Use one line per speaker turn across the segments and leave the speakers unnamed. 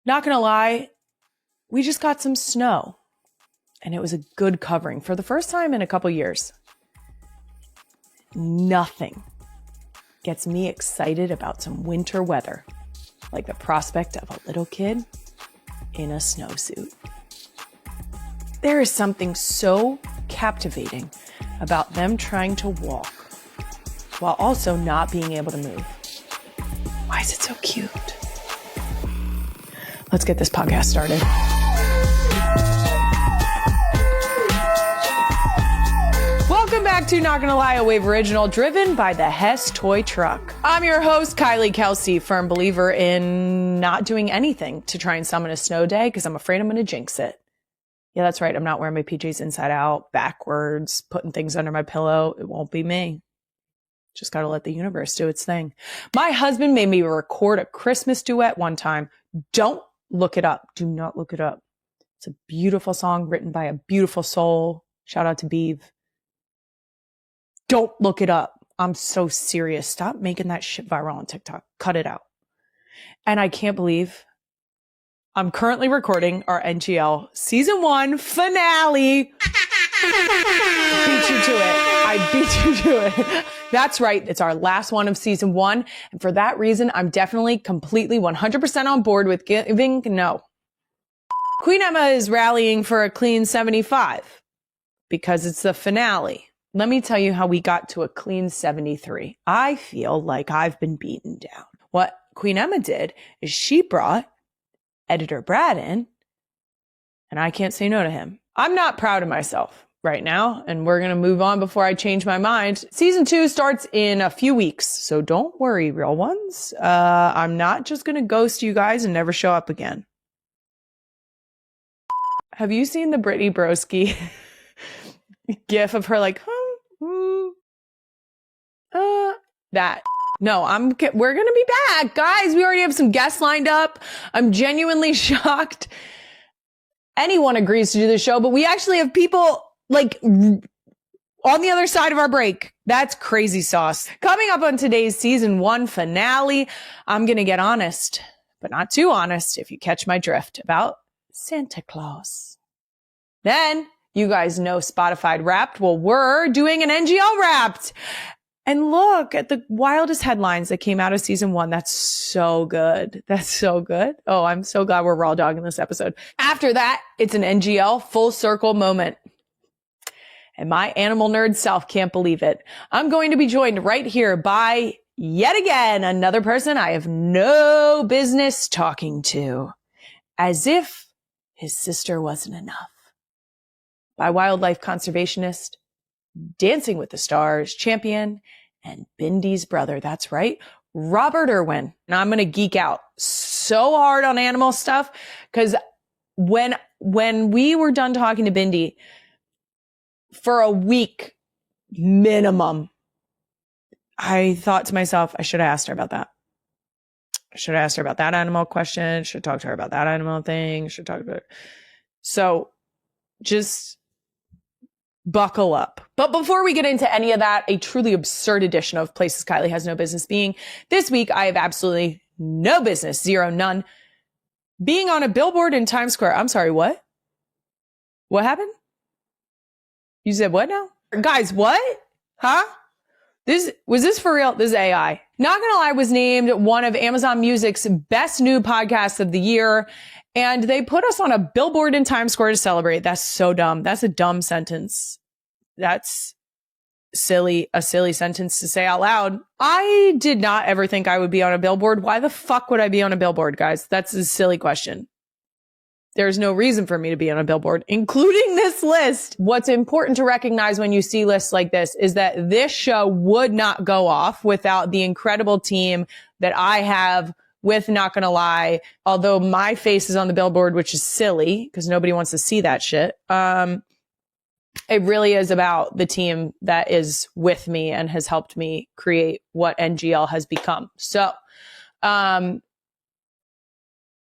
Not gonna lie, we just got some snow and it was a good covering for the first time in a couple years. Nothing gets me excited about some winter weather like the prospect of a little kid in a snowsuit. There is something so captivating about them trying to walk while also not being able to move. Why is it so cute? Let's get this podcast started. Welcome back to Not Gonna Lie, a Wave original driven by the Hess Toy Truck. I'm your host, Kylie, Kelce, firm believer in not doing anything to try and summon a snow day because I'm afraid I'm going to jinx it. Yeah, that's right. I'm not wearing my PJs inside out, backwards, putting things under my pillow. It won't be me. Just got to let the universe do its thing. My husband made me record a Christmas duet one time. Don't look it up. Do not look it up. It's a beautiful song written by a beautiful soul. Shout out to Beeve. Don't look it up. I'm so serious. Stop making that shit viral on TikTok. Cut it out. And I can't believe I'm currently recording our NGL season 1 finale. Beat you to it. I beat you to it. That's right. It's our last one of season 1. And for that reason, I'm definitely completely 100% on board with giving no. Queen Emma is rallying for a clean 75 because it's the finale. Let me tell you how we got to a clean 73. I feel like I've been beaten down. What Queen Emma did is she brought editor Brad in, and I can't say no to him. I'm not proud of myself right now, and we're going to move on before I change my mind. Season 2 starts in a few weeks, so don't worry, real ones. I'm not just going to ghost you guys and never show up again. Have you seen the Brittany Broski gif of her like, that? No, we're going to be back. Guys, we already have some guests lined up. I'm genuinely shocked anyone agrees to do the show, but we actually have people like on the other side of our break. That's crazy sauce. Coming up on today's season 1 finale, I'm going to get honest, but not too honest if you catch my drift about Santa Claus. Then you guys know Spotify Wrapped. Well, we're doing an NGL Wrapped. And look at the wildest headlines that came out of season 1. That's so good. That's so good. Oh, I'm so glad we're raw dogging this episode. After that, it's an NGL full circle moment. And my animal nerd self can't believe it. I'm going to be joined right here by, yet again, another person I have no business talking to. As if his sister wasn't enough. By wildlife conservationist, Dancing with the Stars champion, and Bindy's brother. That's right, Robert Irwin. And I'm going to geek out so hard on animal stuff because when we were done talking to Bindy for a week minimum, I thought to myself, I should have asked her about that. I should have asked her about that animal question. Should talk to her about that animal thing. Should talk about it. So just buckle up. But before we get into any of that, a truly absurd edition of Places Kylie Has No Business Being. This week, I have absolutely no business, zero, none, being on a billboard in Times Square. I'm sorry, what? What happened? You said what now? Guys, what? Huh? Was this for real? This is AI. Not Gonna Lie was named one of Amazon Music's best new podcasts of the year. And they put us on a billboard in Times Square to celebrate. That's so dumb. That's a dumb sentence. That's silly, a silly sentence to say out loud. I did not ever think I would be on a billboard. Why the fuck would I be on a billboard, guys? That's a silly question. There's no reason for me to be on a billboard, including this list. What's important to recognize when you see lists like this is that this show would not go off without the incredible team that I have with Not Gonna Lie, although my face is on the billboard, which is silly because nobody wants to see that shit. It really is about the team that is with me and has helped me create what NGL has become. So,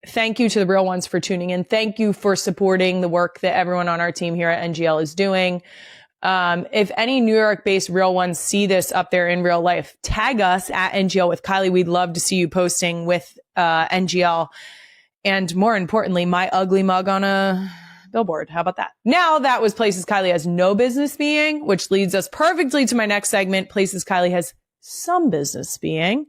thank you to the real ones for tuning in. Thank you for supporting the work that everyone on our team here at NGL is doing. If any New York-based real ones see this up there in real life, tag us at NGL with Kylie. We'd love to see you posting with NGL And more importantly, my ugly mug on a billboard. How about that? Now that was places Kylie has no business being, which leads us perfectly to my next segment, places Kylie has some business being.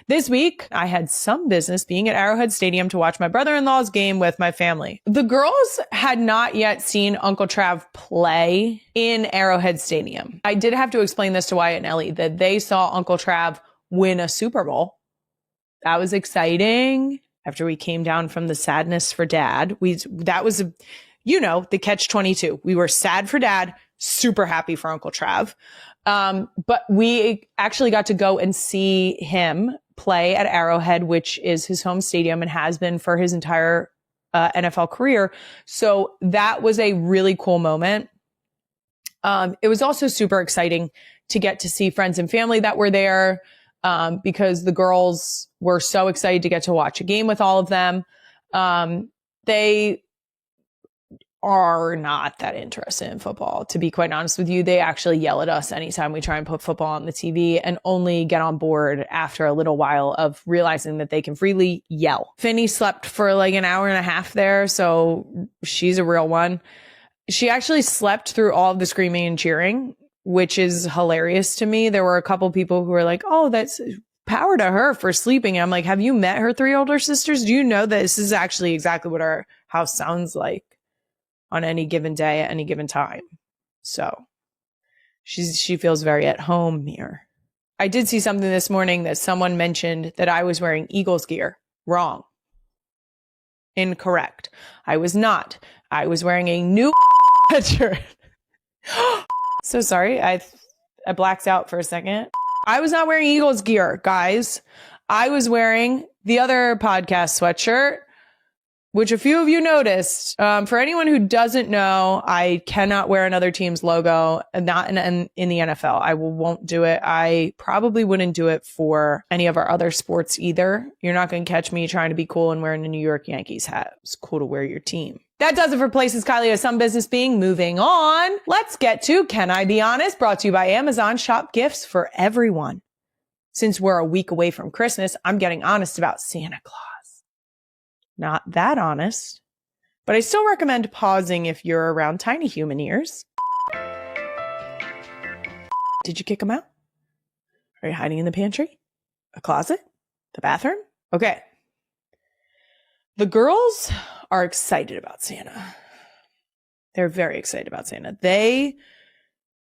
This week, I had some business being at Arrowhead Stadium to watch my brother-in-law's game with my family. The girls had not yet seen Uncle Trav play in Arrowhead Stadium. I did have to explain this to Wyatt and Ellie, that they saw Uncle Trav win a Super Bowl. That was exciting. After we came down from the sadness for dad, that was, the catch-22. We were sad for dad, super happy for Uncle Trav. But we actually got to go and see him play at Arrowhead, which is his home stadium and has been for his entire NFL career. So that was a really cool moment. It was also super exciting to get to see friends and family that were there, because the girls were so excited to get to watch a game with all of them. They are not that interested in football, to be quite honest with you. They actually yell at us anytime we try and put football on the TV, and only get on board after a little while of realizing that they can freely yell. Finny slept for like an hour and a half there, so she's a real one. She actually slept through all of the screaming and cheering, which is hilarious to me. There were a couple people who were like, oh, that's power to her for sleeping. And I'm like, have you met her 3 older sisters? Do you know that this is actually exactly what our house sounds like on any given day at any given time? So she feels very at home here. I did see something this morning that someone mentioned that I was wearing Eagles gear. Wrong. Incorrect. I was not. I was wearing a new sweatshirt. So sorry. I blacked out for a second. I was not wearing Eagles gear, guys. I was wearing the other podcast sweatshirt, which a few of you noticed. For anyone who doesn't know, I cannot wear another team's logo, not in the NFL. I won't do it. I probably wouldn't do it for any of our other sports either. You're not going to catch me trying to be cool and wearing a New York Yankees hat. It's cool to wear your team. That does it for places Kylie has some business being. Moving on, let's get to Can I Be Honest? Brought to you by Amazon. Shop gifts for everyone. Since we're a week away from Christmas, I'm getting honest about Santa Claus. Not that honest, but I still recommend pausing if you're around tiny human ears. Did you kick them out? Are you hiding in the pantry? A closet? The bathroom? Okay. The girls are excited about Santa. They're very excited about Santa. They,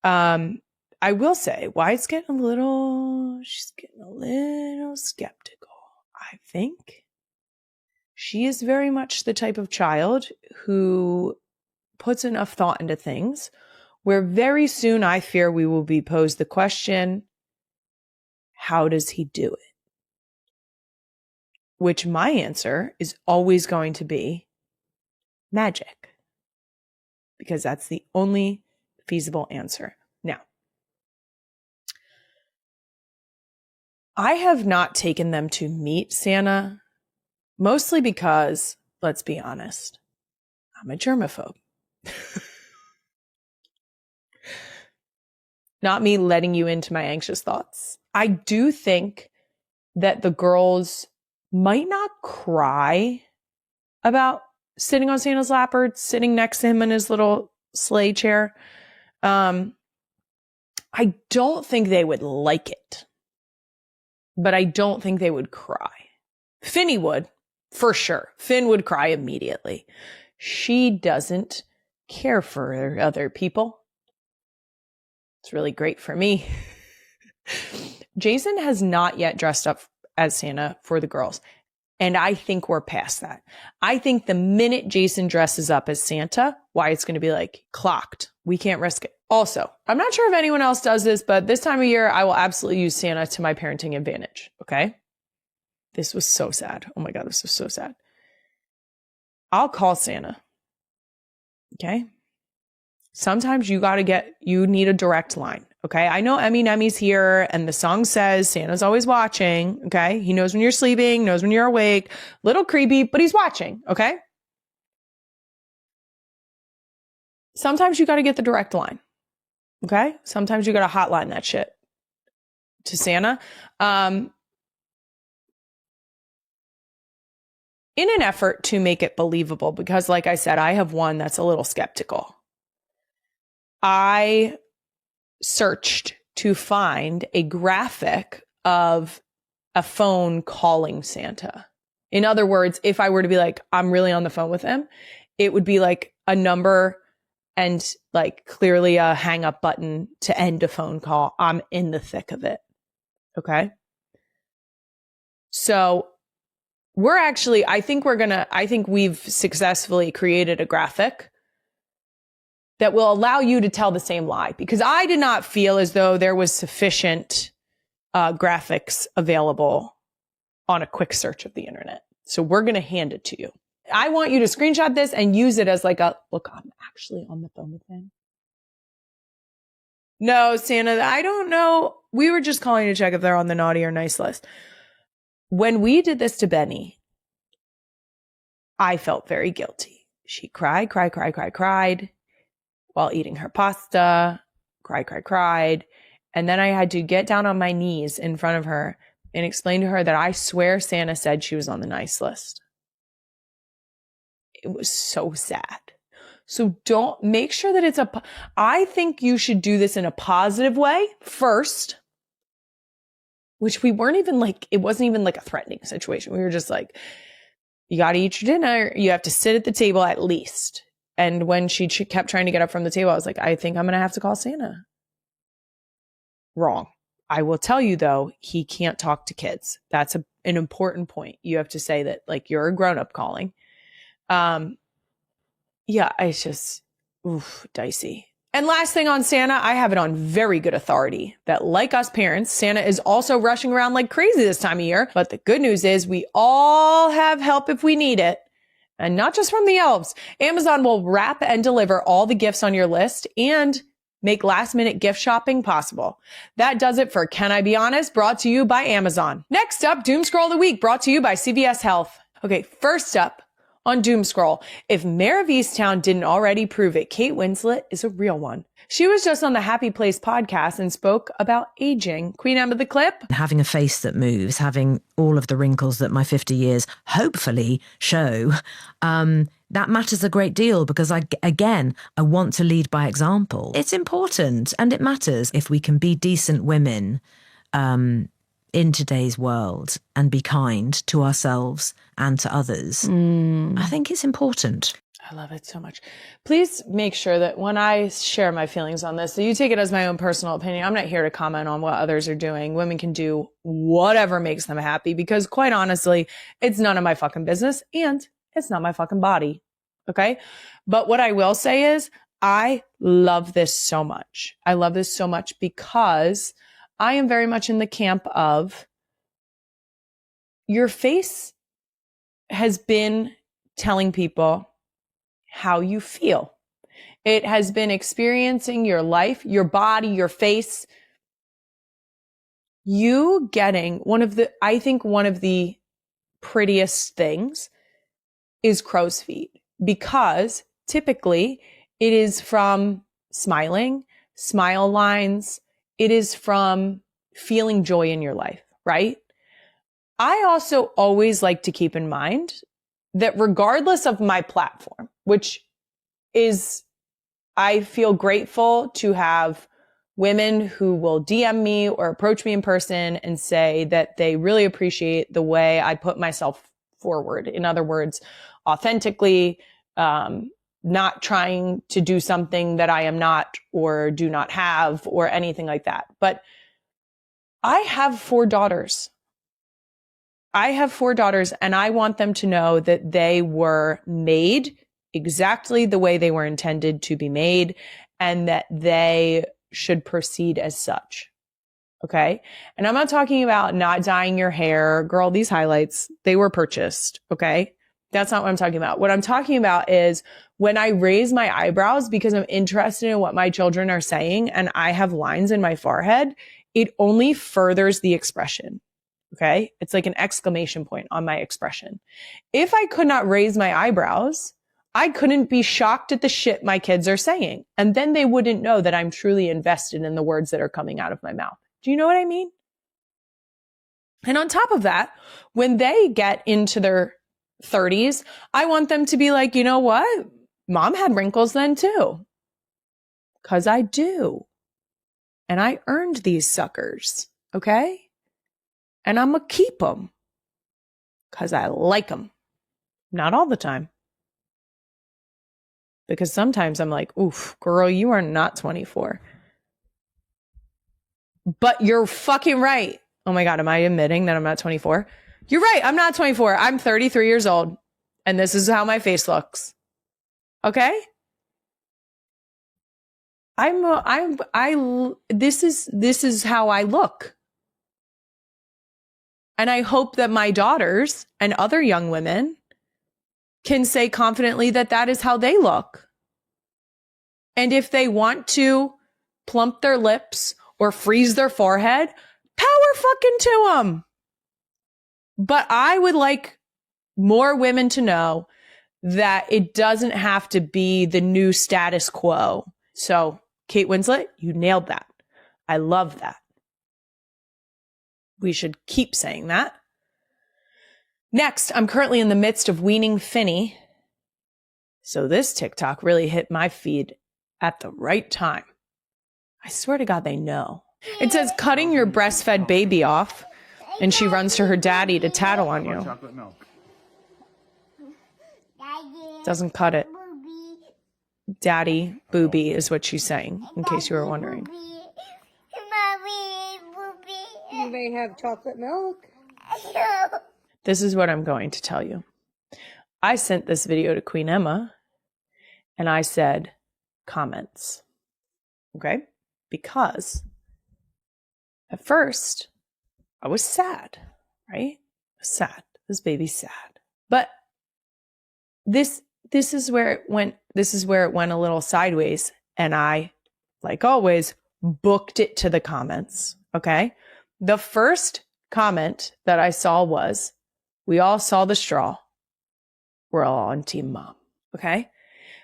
I will say, Wyatt's she's getting a little skeptical. I think she is very much the type of child who puts enough thought into things where very soon I fear we will be posed the question, how does he do it? Which my answer is always going to be magic, because that's the only feasible answer. Now, I have not taken them to meet Santa, mostly because, let's be honest, I'm a germaphobe. Not me letting you into my anxious thoughts. I do think that the girls might not cry about sitting on Santa's lap or sitting next to him in his little sleigh chair. I don't think they would like it, but I don't think they would cry. Finny would, for sure. Finn would cry immediately. She doesn't care for other people. It's really great for me. Jason has not yet dressed up as Santa for the girls. And I think we're past that. I think the minute Jason dresses up as Santa, Wyatt's going to be like, clocked. We can't risk it. Also, I'm not sure if anyone else does this, but this time of year, I will absolutely use Santa to my parenting advantage. Okay? This was so sad. Oh my God, this was so sad. I'll call Santa. Okay? Sometimes you need a direct line. Okay. I know Nemmy's here and the song says Santa's always watching. Okay. He knows when you're sleeping, knows when you're awake. Little creepy, but he's watching. Okay. Sometimes you got to get the direct line. Okay. Sometimes you got to hotline that shit to Santa. in an effort to make it believable, because like I said, I have one that's a little skeptical. I searched to find a graphic of a phone calling Santa. In other words, if I were to be like, I'm really on the phone with him, it would be like a number and like clearly a hang up button to end a phone call. I'm in the thick of it. Okay. So I think we've successfully created a graphic that will allow you to tell the same lie, because I did not feel as though there was sufficient graphics available on a quick search of the internet. So we're going to hand it to you. I want you to screenshot this and use it as like look, I'm actually on the phone with him. No, Santa, I don't know. We were just calling to check if they're on the naughty or nice list. When we did this to Benny, I felt very guilty. She cried while eating her pasta, cried. And then I had to get down on my knees in front of her and explain to her that I swear Santa said she was on the nice list. It was so sad. So don't make sure that I think you should do this in a positive way first, which we weren't even like, it wasn't even like a threatening situation. We were just like, you got to eat your dinner. You have to sit at the table at least. And when she kept trying to get up from the table, I was like, I think I'm going to have to call Santa. Wrong. I will tell you though, he can't talk to kids. That's an important point. You have to say that like you're a grown-up calling. Yeah, it's just, dicey. And last thing on Santa, I have it on very good authority that like us parents, Santa is also rushing around like crazy this time of year. But the good news is we all have help if we need it. And not just from the elves. Amazon will wrap and deliver all the gifts on your list and make last minute gift shopping possible. That does it for Can I Be Honest? Brought to you by Amazon. Next up, Doom Scroll of the Week, brought to you by CVS Health. Okay, first up on Doom Scroll, if Mayor of Easttown didn't already prove it, Kate Winslet is a real one. She was just on the Happy Place podcast and spoke about aging. Queen Emma, the clip.
Having a face that moves, having all of the wrinkles that my 50 years hopefully show, that matters a great deal because I want to lead by example. It's important and it matters if we can be decent women in today's world and be kind to ourselves and to others. I think it's important.
I love it so much. Please make sure that when I share my feelings on this, that you take it as my own personal opinion. I'm not here to comment on what others are doing. Women can do whatever makes them happy because quite honestly, it's none of my fucking business and it's not my fucking body. Okay. But what I will say is I love this so much. I love this so much because I am very much in the camp of your face has been telling people how you feel. It has been experiencing your life, your body, your face. You getting one of the prettiest things is crow's feet because typically it is from smiling, smile lines. It is from feeling joy in your life, right? I also always like to keep in mind that regardless of my platform, which is, I feel grateful to have women who will DM me or approach me in person and say that they really appreciate the way I put myself forward. In other words, authentically, not trying to do something that I am not or do not have or anything like that. But I have 4 daughters. And I want them to know that they were made exactly the way they were intended to be made and that they should proceed as such. Okay. And I'm not talking about not dyeing your hair. Girl, these highlights, they were purchased. Okay. That's not what I'm talking about. What I'm talking about is when I raise my eyebrows because I'm interested in what my children are saying and I have lines in my forehead, it only furthers the expression. Okay. It's like an exclamation point on my expression. If I could not raise my eyebrows, I couldn't be shocked at the shit my kids are saying. And then they wouldn't know that I'm truly invested in the words that are coming out of my mouth. Do you know what I mean? And on top of that, when they get into their 30s, I want them to be like, you know what? Mom had wrinkles then too. Because I do. And I earned these suckers. Okay? And I'm going to keep them. Because I like them. Not all the time. Because sometimes I'm like, oof, girl, you are not 24. But you're fucking right. Oh my God, am I admitting that I'm not 24? You're right. I'm not 24. I'm 33 years old. And this is how my face looks. Okay? This is how I look. And I hope that my daughters and other young women can say confidently that that is how they look. And if they want to plump their lips or freeze their forehead, power fucking to them. But I would like more women to know that it doesn't have to be the new status quo. So, Kate Winslet, you nailed that. I love that. We should keep saying that. Next, I'm currently in the midst of weaning Finny. So this TikTok really hit my feed at the right time. I swear to God, they know. It says cutting your breastfed baby off, and she runs to her daddy to tattle on you.
Chocolate milk.
Doesn't cut it. Daddy, booby is what she's saying, in case you were wondering.
You may have chocolate milk.
This is what I'm going to tell you. I sent this video to Queen Emma, and I said, comments. Okay? Because at first, I was sad, right? I was sad. This baby's sad. But this is where it went. This is where it went a little sideways. And I, like always, booked it to the comments. Okay? The first comment that I saw was, we all saw the straw. We're all on Team Mom. Okay?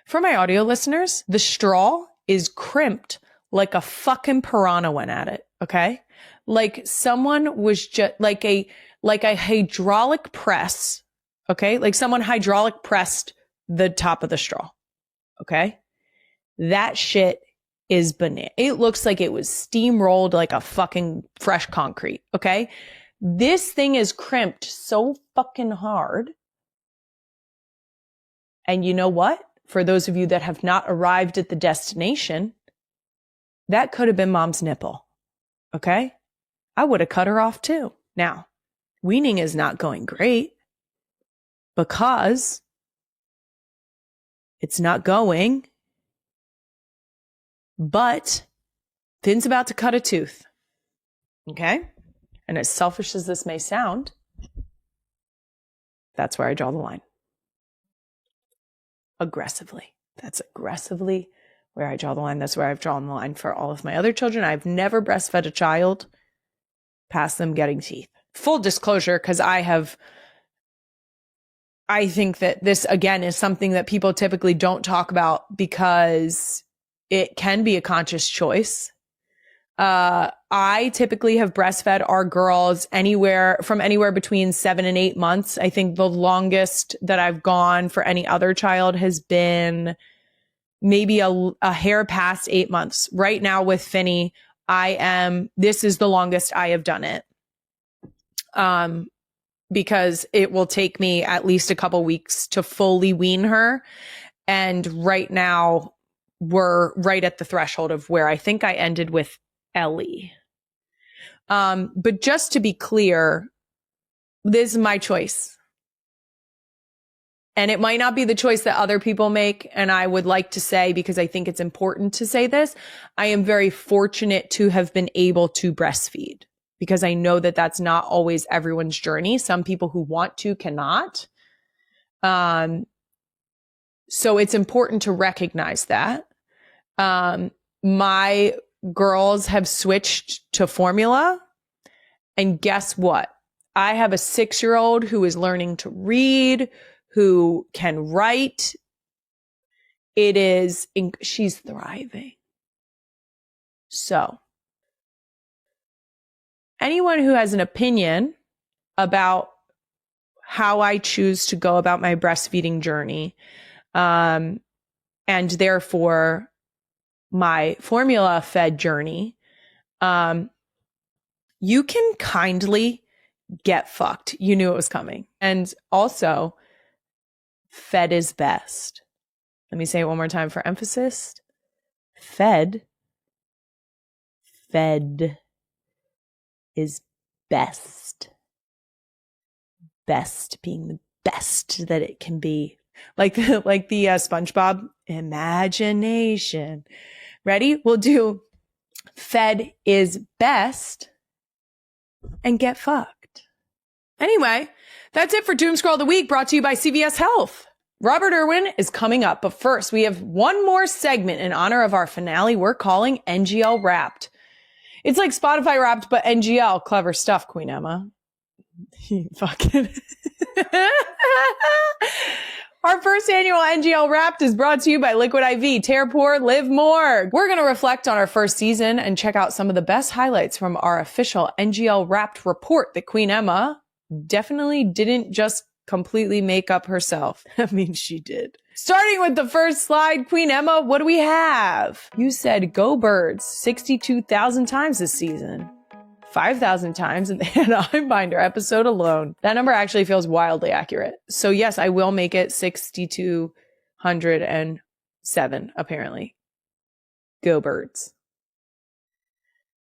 For my audio listeners, the straw is crimped like a fucking piranha went at it. Okay? Like someone was just like a hydraulic press. Okay? Like someone hydraulic pressed the top of the straw. Okay? That shit is banana. It looks like it was steamrolled like a fucking fresh concrete. Okay? This thing is crimped so fucking hard. And you know what? For those of you that have not arrived at the destination, that could have been mom's nipple. Okay? I would have cut her off too. Now, weaning is not going great because it's not going, but Finn's about to cut a tooth. Okay? And as selfish as this may sound, that's where I draw the line. Aggressively. That's aggressively where I draw the line. That's where I've drawn the line for all of my other children. I've never breastfed a child past them getting teeth. Full disclosure, because I think that this, again, is something that people typically don't talk about because it can be a conscious choice. I typically have breastfed our girls anywhere between 7 and 8 months. I think the longest that I've gone for any other child has been maybe a hair past 8 months. Right now with Finny, this is the longest I have done it. Because it will take me at least a couple weeks to fully wean her. And right now we're right at the threshold of where I think I ended with Ellie. But just to be clear, this is my choice. And it might not be the choice that other people make. And I would like to say, because I think it's important to say this, I am very fortunate to have been able to breastfeed because I know that that's not always everyone's journey. Some people who want to cannot. So it's important to recognize that. My girls have switched to formula. And guess what? I have a 6-year-old who is learning to read, who can write. She's thriving. So, anyone who has an opinion about how I choose to go about my breastfeeding journey. And therefore my formula fed journey, you can kindly get fucked. You knew it was coming. And also, fed is best. Let me say it one more time for emphasis. Fed is best. Best being the best that it can be. Like the SpongeBob imagination. Ready? We'll do fed is best and get fucked. Anyway, that's it for Doom Scroll of the Week, brought to you by CVS Health. Robert Irwin is coming up, but first we have one more segment in honor of our finale we're calling NGL Wrapped. It's like Spotify Wrapped, but NGL. Clever stuff, Queen Emma. Fucking. Our first annual NGL Wrapped is brought to you by Liquid IV. Tear Poor, Live More. We're going to reflect on our first season and check out some of the best highlights from our official NGL Wrapped report that Queen Emma definitely didn't just completely make up herself. I mean, she did. Starting with the first slide, Queen Emma, what do we have? You said go birds 62,000 times this season. 5,000 times in the Hannah Binder episode alone. That number actually feels wildly accurate. So yes, I will make it 6,207, apparently. Go birds.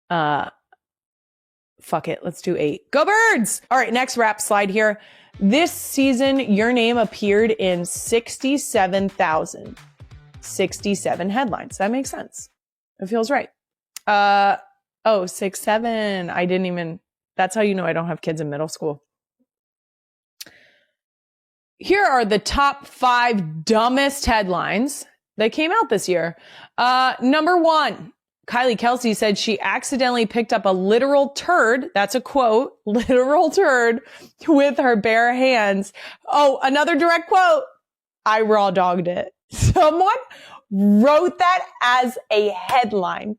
Fuck it. Let's do 8. Go birds! All right, next wrap slide here. This season, your name appeared in 67 headlines. That makes sense. It feels right. 6, 7. I didn't even, that's how you know I don't have kids in middle school. Here are the top 5 dumbest headlines that came out this year. Number 1, kelce said she accidentally picked up a literal turd. That's a quote, literal turd with her bare hands. Oh, another direct quote. I raw dogged it. Someone wrote that as a headline.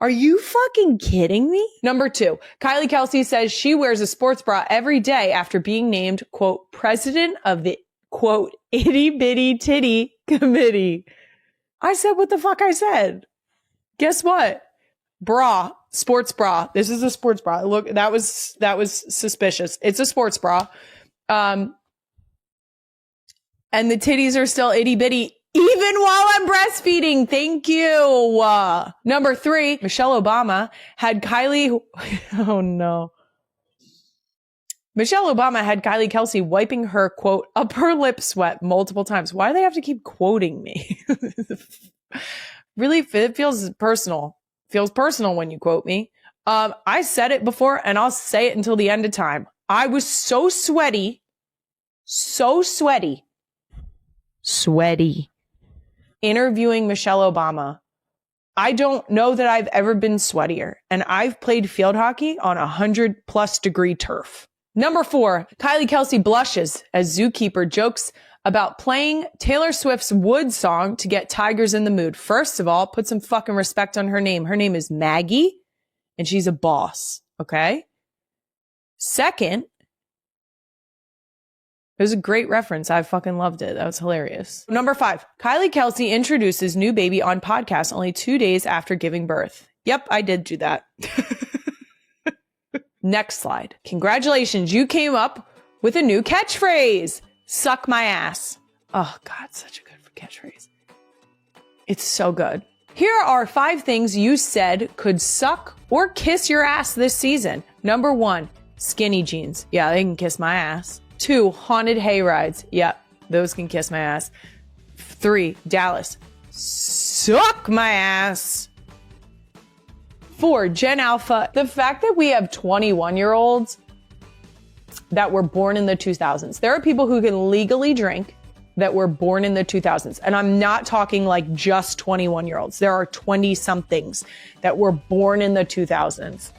Are you fucking kidding me? Number 2, kelce says she wears a sports bra every day after being named, quote, president of the, quote, itty bitty titty committee. I said what the fuck I said. Guess what? Bra, sports bra. This is a sports bra. Look, that was suspicious. It's a sports bra. And the titties are still itty bitty. Even while I'm breastfeeding. Thank you. Number 3, Michelle Obama had Kylie. Oh no. Michelle Obama had kelce wiping her, quote, upper lip sweat multiple times. Why do they have to keep quoting me? Really, it feels personal. Feels personal when you quote me. I said it before and I'll say it until the end of time. I was so sweaty. Interviewing Michelle Obama. I don't know that I've ever been sweatier, and I've played field hockey on 100+ degree turf. Number 4, kelce blushes as zookeeper jokes about playing Taylor Swift's Wood song to get tigers in the mood. First of all, put some fucking respect on her name. Her name is Maggie, and she's a boss, okay? Second, it was a great reference. I fucking loved it. That was hilarious. Number 5, kelce introduces new baby on podcast only 2 days after giving birth. Yep, I did do that. Next slide. Congratulations, you came up with a new catchphrase. Suck my ass. Oh God, such a good catchphrase. It's so good. Here are 5 things you said could suck or kiss your ass this season. Number 1, skinny jeans. Yeah, they can kiss my ass. 2, haunted hay rides. Yep, those can kiss my ass. 3, Dallas. Suck my ass. 4, Gen Alpha. The fact that we have 21-year-olds that were born in the 2000s. There are people who can legally drink that were born in the 2000s. And I'm not talking like just 21-year-olds. There are 20-somethings that were born in the 2000s.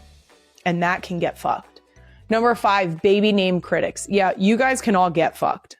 And that can get fucked. Number 5, baby name critics. Yeah, you guys can all get fucked.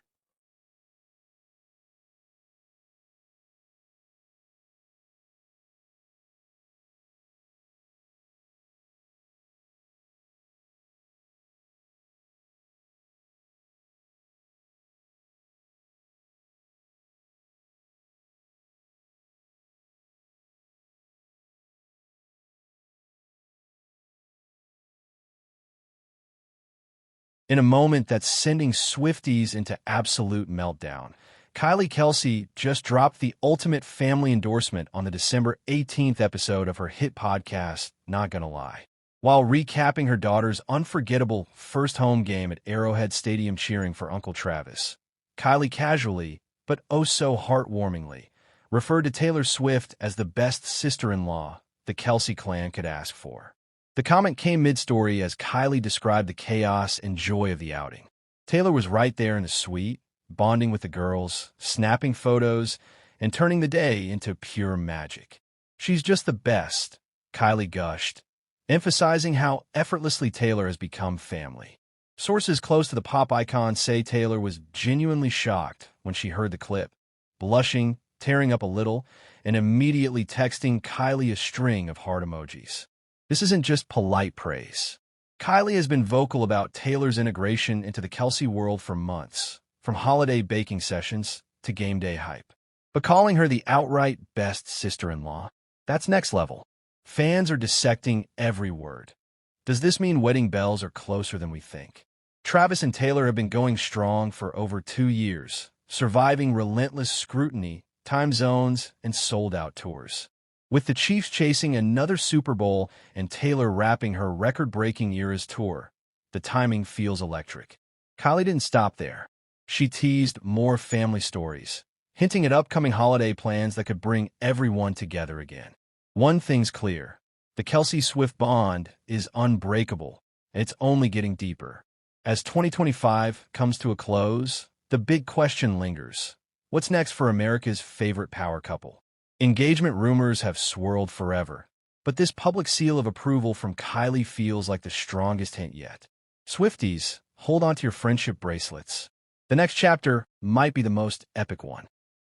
In a moment that's sending Swifties into absolute meltdown, Kelce just dropped the ultimate family endorsement on the December 18th episode of her hit podcast, Not Gonna Lie. While recapping her daughter's unforgettable first home game at Arrowhead Stadium cheering for Uncle Travis, Kylie casually, but oh so heartwarmingly, referred to Taylor Swift as the best sister-in-law the Kelce clan could ask for. The comment came mid-story as Kylie described the chaos and joy of the outing. Taylor was right there in the suite, bonding with the girls, snapping photos, and turning the day into pure magic. She's just the best, Kylie gushed, emphasizing how effortlessly Taylor has become family. Sources close to the pop icon say Taylor was genuinely shocked when she heard the clip, blushing, tearing up a little, and immediately texting Kylie a string of heart emojis. This isn't just polite praise. Kylie has been vocal about Taylor's integration into the Kelce world for months, from holiday baking sessions to game day hype. But calling her the outright best sister-in-law, that's next level. Fans are dissecting every word. Does this mean wedding bells are closer than we think? Travis and Taylor have been going strong for over 2 years, surviving relentless scrutiny, time zones, and sold-out tours. With the Chiefs chasing another Super Bowl and Taylor wrapping her record-breaking Eras tour, the timing feels electric. Kylie didn't stop there. She teased more family stories, hinting at upcoming holiday plans that could bring everyone together again. One thing's clear. The Kelce-Swift bond is unbreakable, and it's only getting deeper. As 2025 comes to a close, the big question lingers. What's next for America's favorite power couple? Engagement rumors have swirled forever, but this public seal of approval from Kylie feels like the strongest hint yet. Swifties, hold on to your friendship bracelets. The next chapter might be the most epic one.